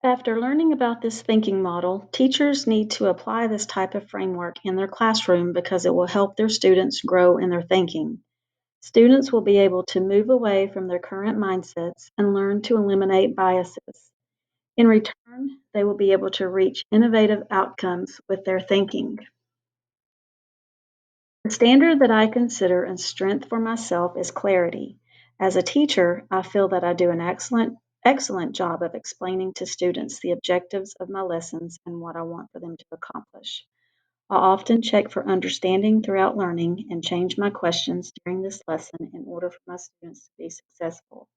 After learning about this thinking model, teachers need to apply this type of framework in their classroom because it will help their students grow in their thinking. Students will be able to move away from their current mindsets and learn to eliminate biases. In return, they will be able to reach innovative outcomes with their thinking. The standard that I consider a strength for myself is clarity. As a teacher, I feel that I do an excellent job of explaining to students the objectives of my lessons and what I want for them to accomplish. I often check for understanding throughout learning and change my questions during this lesson in order for my students to be successful.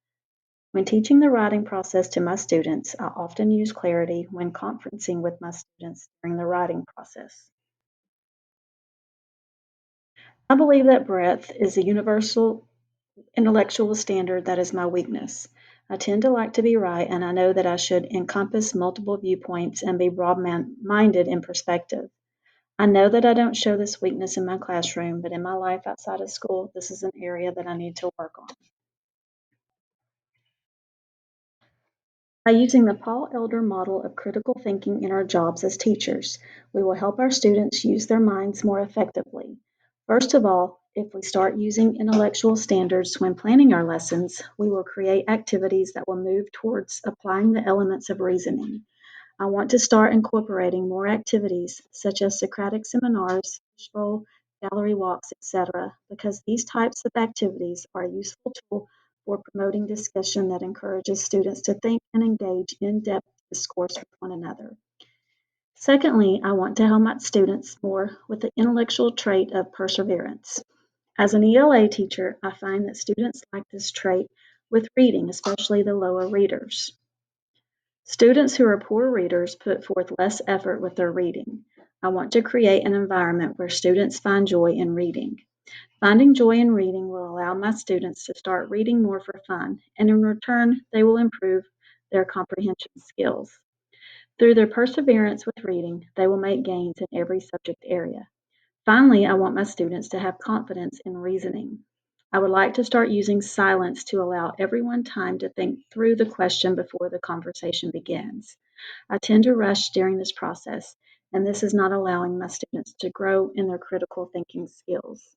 When teaching the writing process to my students, I often use clarity when conferencing with my students during the writing process. I believe that breadth is a universal intellectual standard that is my weakness. I tend to like to be right, and I know that I should encompass multiple viewpoints and be broad minded in perspective. I know that I don't show this weakness in my classroom, but in my life outside of school, this is an area that I need to work on. By using the Paul Elder model of critical thinking in our jobs as teachers, we will help our students use their minds more effectively. First of all, if we start using intellectual standards when planning our lessons, we will create activities that will move towards applying the elements of reasoning. I want to start incorporating more activities such as Socratic seminars, fishbowl, gallery walks, etc., because these types of activities are a useful tool for promoting discussion that encourages students to think and engage in depth discourse with one another. Secondly, I want to help my students more with the intellectual trait of perseverance. As an ELA teacher, I find that students like this trait with reading, especially the lower readers. Students who are poor readers put forth less effort with their reading. I want to create an environment where students find joy in reading. Finding joy in reading will allow my students to start reading more for fun, and in return, they will improve their comprehension skills. Through their perseverance with reading, they will make gains in every subject area. Finally, I want my students to have confidence in reasoning. I would like to start using silence to allow everyone time to think through the question before the conversation begins. I tend to rush during this process, and this is not allowing my students to grow in their critical thinking skills.